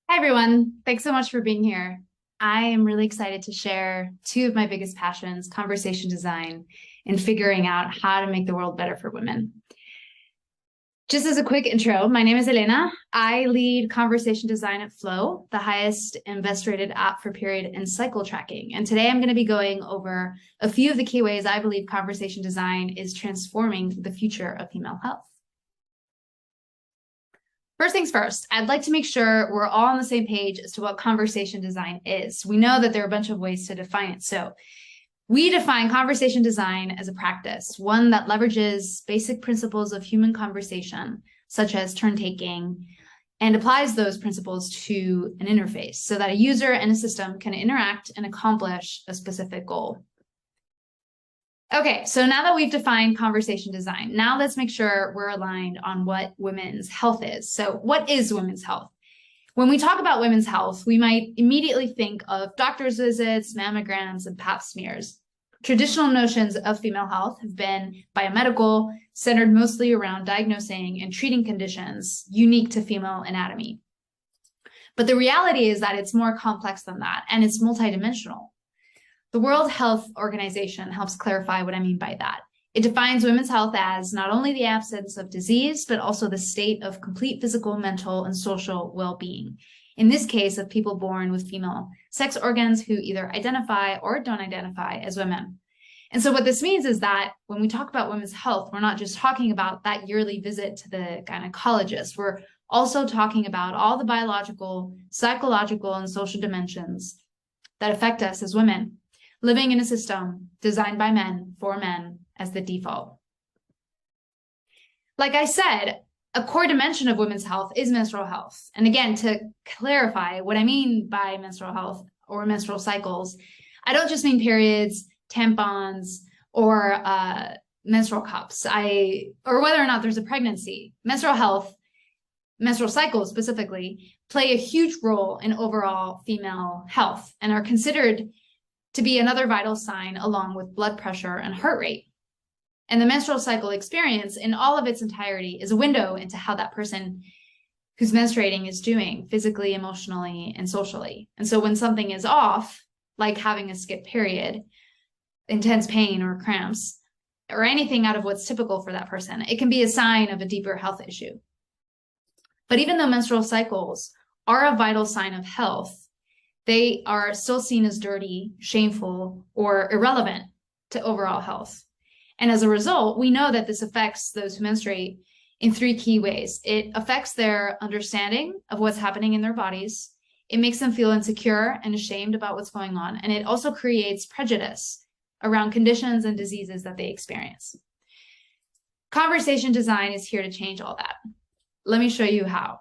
Hi, everyone. Thanks so much for being here. I am really excited to share two of my biggest passions, conversation design and figuring out how to make the world better for women. Just as a quick intro, my name is Elena. I lead conversation design at Flow, the highest and best rated app for period and cycle tracking. And today I'm going to be going over a few of the key ways I believe conversation design is transforming the future of female health. First things first, I'd like to make sure we're all on the same page as to what conversation design is. We know that there are a bunch of ways to define it. So we define conversation design as a practice, one that leverages basic principles of human conversation, such as turn taking, and applies those principles to an interface so that a user and a system can interact and accomplish a specific goal. Okay, so now that we've defined conversation design, now let's make sure we're aligned on what women's health is. So what is women's health? When we talk about women's health, we might immediately think of doctor's visits, mammograms, and pap smears. Traditional notions of female health have been biomedical, centered mostly around diagnosing and treating conditions unique to female anatomy. But the reality is that it's more complex than that, and it's multidimensional. The World Health Organization helps clarify what I mean by that. It defines women's health as not only the absence of disease, but also the state of complete physical, mental, and social well-being. In this case, of people born with female sex organs who either identify or don't identify as women. And so what this means is that when we talk about women's health, we're not just talking about that yearly visit to the gynecologist. We're also talking about all the biological, psychological, and social dimensions that affect us as women, living in a system designed by men for men as the default. Like I said, a core dimension of women's health is menstrual health. And again, to clarify what I mean by menstrual health or menstrual cycles, I don't just mean periods, tampons, or menstrual cups, or whether or not there's a pregnancy. Menstrual health, menstrual cycles specifically, play a huge role in overall female health and are considered to be another vital sign along with blood pressure and heart rate. And the menstrual cycle experience in all of its entirety is a window into how that person who's menstruating is doing physically, emotionally, and socially. And so when something is off, like having a skip period, intense pain or cramps, or anything out of what's typical for that person, it can be a sign of a deeper health issue. But even though menstrual cycles are a vital sign of health, they are still seen as dirty, shameful, or irrelevant to overall health. And as a result, we know that this affects those who menstruate in three key ways. It affects their understanding of what's happening in their bodies. It makes them feel insecure and ashamed about what's going on. And it also creates prejudice around conditions and diseases that they experience. Conversation design is here to change all that. Let me show you how.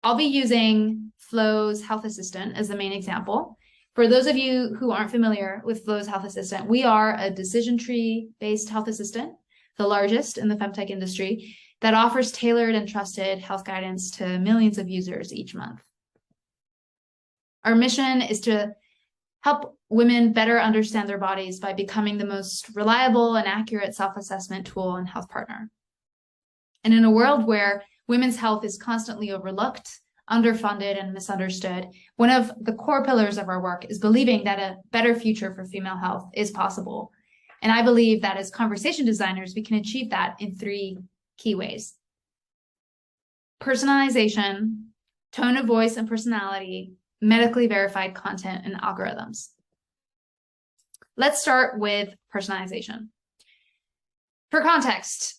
I'll be using Flow's Health Assistant as the main example. For those of you who aren't familiar with Flow's Health Assistant, we are a decision tree-based health assistant, the largest in the femtech industry, that offers tailored and trusted health guidance to millions of users each month. Our mission is to help women better understand their bodies by becoming the most reliable and accurate self-assessment tool and health partner. And in a world where women's health is constantly overlooked, underfunded, and misunderstood, one of the core pillars of our work is believing that a better future for female health is possible. And I believe that as conversation designers, we can achieve that in three key ways: personalization, tone of voice and personality, medically verified content, and algorithms. Let's start with personalization. For context,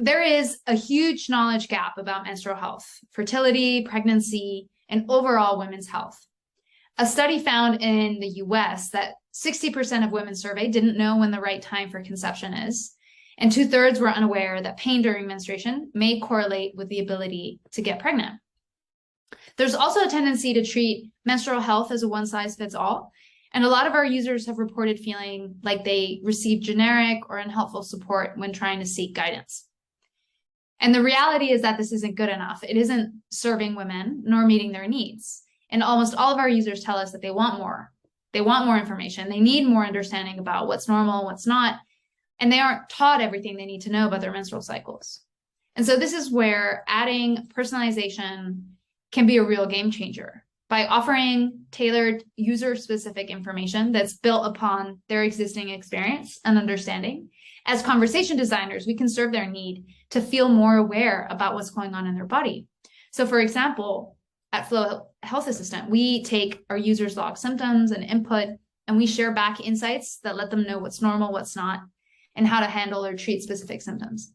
there is a huge knowledge gap about menstrual health, fertility, pregnancy, and overall women's health. A study found in the US that 60% of women surveyed didn't know when the right time for conception is, and 2/3 were unaware that pain during menstruation may correlate with the ability to get pregnant. There's also a tendency to treat menstrual health as a one-size-fits-all, and a lot of our users have reported feeling like they receive generic or unhelpful support when trying to seek guidance. And the reality is that this isn't good enough. It isn't serving women nor meeting their needs. And almost all of our users tell us that they want more. They want more information. They need more understanding about what's normal, what's not, and they aren't taught everything they need to know about their menstrual cycles. And so this is where adding personalization can be a real game changer. by offering tailored user-specific information that's built upon their existing experience and understanding. As conversation designers, we can serve their need to feel more aware about what's going on in their body. So for example, at Flow Health Assistant, we take our users' log symptoms and input, and we share back insights that let them know what's normal, what's not, and how to handle or treat specific symptoms.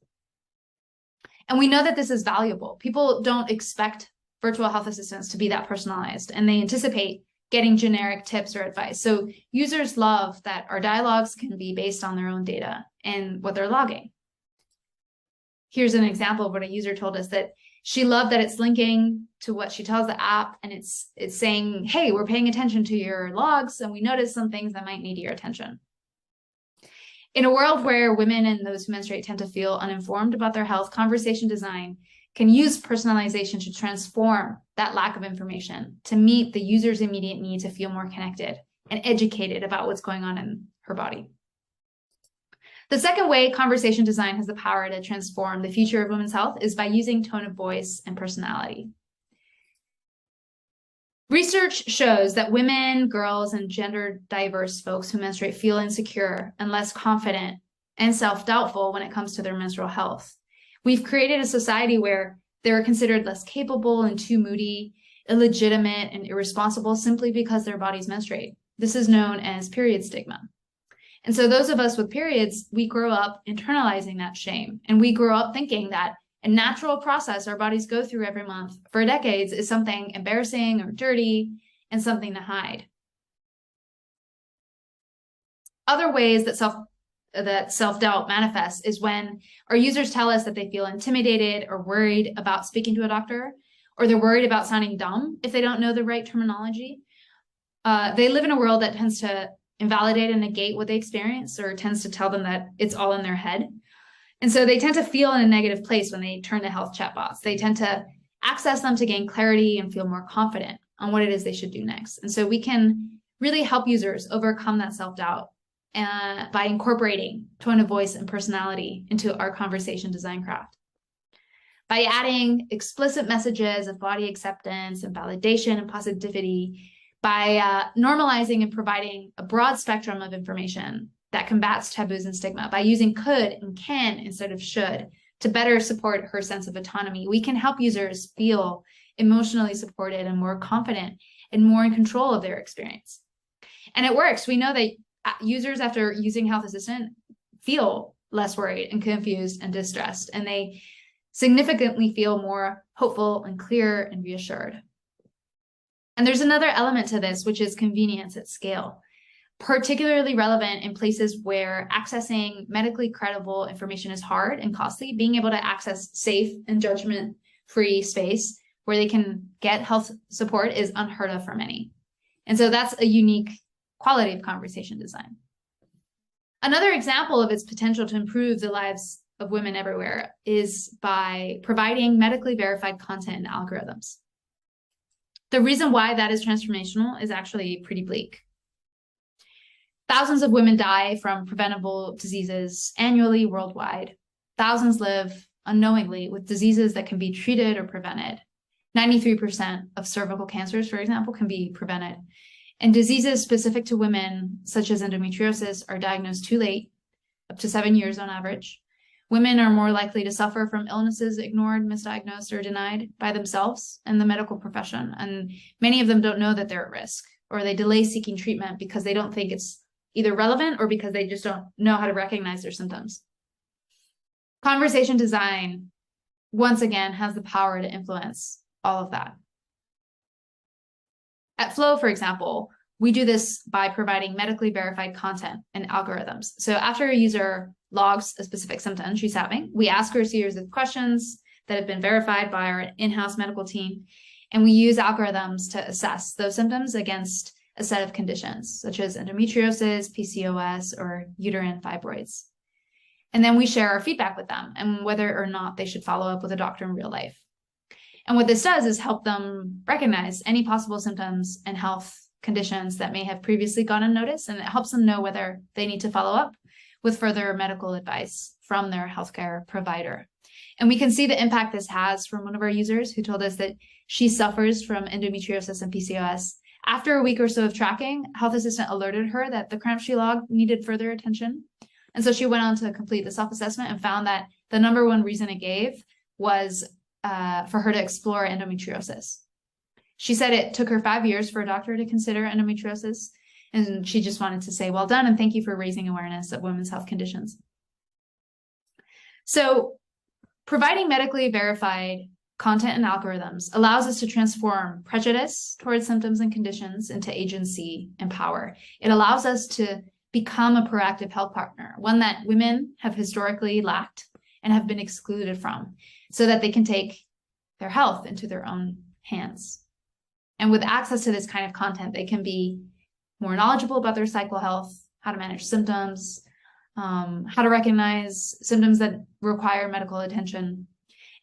And we know that this is valuable. People don't expect virtual health assistants to be that personalized, and they anticipate getting generic tips or advice. So users love that our dialogues can be based on their own data and what they're logging. Here's an example of what a user told us, that she loved that it's linking to what she tells the app, and it's saying, hey, we're paying attention to your logs, and we noticed some things that might need your attention. In a world where women and those who menstruate tend to feel uninformed about their health, conversation design can use personalization to transform that lack of information to meet the user's immediate need to feel more connected and educated about what's going on in her body. The second way conversation design has the power to transform the future of women's health is by using tone of voice and personality. Research shows that women, girls, and gender diverse folks who menstruate feel insecure and less confident and self-doubtful when it comes to their menstrual health. We've created a society where they're considered less capable and too moody, illegitimate, and irresponsible simply because their bodies menstruate. This is known as period stigma. And so those of us with periods, we grow up internalizing that shame, and we grow up thinking that a natural process our bodies go through every month for decades is something embarrassing or dirty and something to hide. Other ways that self-doubt manifests is when our users tell us that they feel intimidated or worried about speaking to a doctor, or they're worried about sounding dumb if they don't know the right terminology. They live in a world that tends to invalidate and negate what they experience, or tends to tell them that it's all in their head. And so they tend to feel in a negative place when they turn to health chatbots. They tend to access them to gain clarity and feel more confident on what it is they should do next. And so we can really help users overcome that self-doubt by incorporating tone of voice and personality into our conversation design craft. By adding explicit messages of body acceptance and validation and positivity, by normalizing and providing a broad spectrum of information that combats taboos and stigma, by using could and can instead of should to better support her sense of autonomy, we can help users feel emotionally supported and more confident and more in control of their experience. And it works. We know that users, after using Health Assistant, feel less worried and confused and distressed, and they significantly feel more hopeful and clear and reassured. And there's another element to this, which is convenience at scale, particularly relevant in places where accessing medically credible information is hard and costly. Being able to access safe and judgment-free space where they can get health support is unheard of for many. And so that's a unique quality of conversation design. Another example of its potential to improve the lives of women everywhere is by providing medically verified content and algorithms. The reason why that is transformational is actually pretty bleak. Thousands of women die from preventable diseases annually worldwide. Thousands live unknowingly with diseases that can be treated or prevented. 93% of cervical cancers, for example, can be prevented. And diseases specific to women, such as endometriosis, are diagnosed too late, up to 7 years on average. Women are more likely to suffer from illnesses ignored, misdiagnosed, or denied by themselves and the medical profession. And many of them don't know that they're at risk, or they delay seeking treatment because they don't think it's either relevant or because they just don't know how to recognize their symptoms. Conversation design, once again, has the power to influence all of that. At Flow, for example, we do this by providing medically verified content and algorithms. So after a user logs a specific symptom she's having, we ask her a series of questions that have been verified by our in-house medical team, and we use algorithms to assess those symptoms against a set of conditions, such as endometriosis, PCOS, or uterine fibroids. And then we share our feedback with them and whether or not they should follow up with a doctor in real life. And what this does is help them recognize any possible symptoms and health conditions that may have previously gone unnoticed, and it helps them know whether they need to follow up with further medical advice from their healthcare provider. And we can see the impact this has from one of our users who told us that she suffers from endometriosis and PCOS. After a week or so of tracking, Health Assistant alerted her that the cramps she logged needed further attention. And so she went on to complete the self-assessment and found that the number one reason it gave was for her to explore endometriosis. She said it took her 5 years for a doctor to consider endometriosis, and she just wanted to say, well done, and thank you for raising awareness of women's health conditions. So providing medically verified content and algorithms allows us to transform prejudice towards symptoms and conditions into agency and power. It allows us to become a proactive health partner, one that women have historically lacked and have been excluded from, so that they can take their health into their own hands. And with access to this kind of content, they can be more knowledgeable about their cycle health, how to manage symptoms, how to recognize symptoms that require medical attention.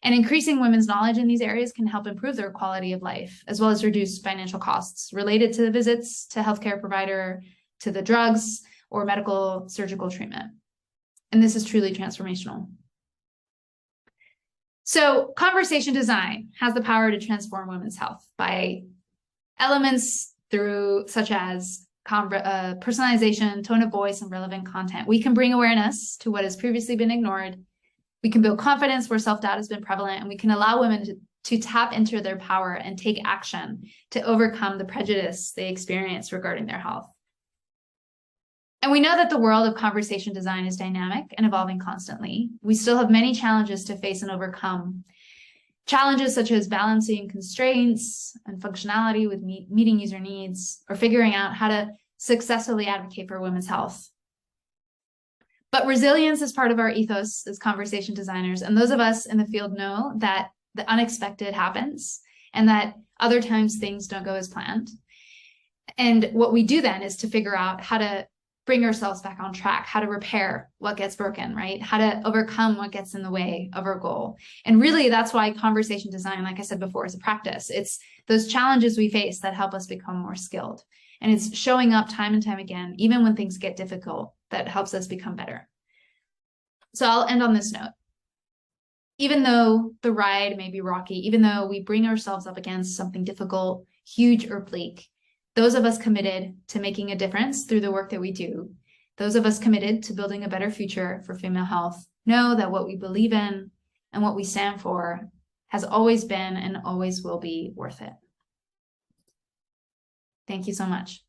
And increasing women's knowledge in these areas can help improve their quality of life, as well as reduce financial costs related to the visits to healthcare provider, to the drugs, or medical surgical treatment. And this is truly transformational. So conversation design has the power to transform women's health by elements through such as personalization, tone of voice, and relevant content. We can bring awareness to what has previously been ignored. We can build confidence where self-doubt has been prevalent, and we can allow women to tap into their power and take action to overcome the prejudice they experience regarding their health. And we know that the world of conversation design is dynamic and evolving constantly. We still have many challenges to face and overcome. Challenges such as balancing constraints and functionality with meeting user needs, or figuring out how to successfully advocate for women's health. But resilience is part of our ethos as conversation designers, and those of us in the field know that the unexpected happens and that other times things don't go as planned. And what we do then is to figure out how to bring ourselves back on track, how to repair what gets broken, right? How to overcome what gets in the way of our goal. And really, that's why conversation design, like I said before, is a practice. It's those challenges we face that help us become more skilled. And it's showing up time and time again, even when things get difficult, that helps us become better. So I'll end on this note. Even though the ride may be rocky, even though we bring ourselves up against something difficult, huge or bleak, those of us committed to making a difference through the work that we do, those of us committed to building a better future for female health, know that what we believe in and what we stand for has always been and always will be worth it. Thank you so much.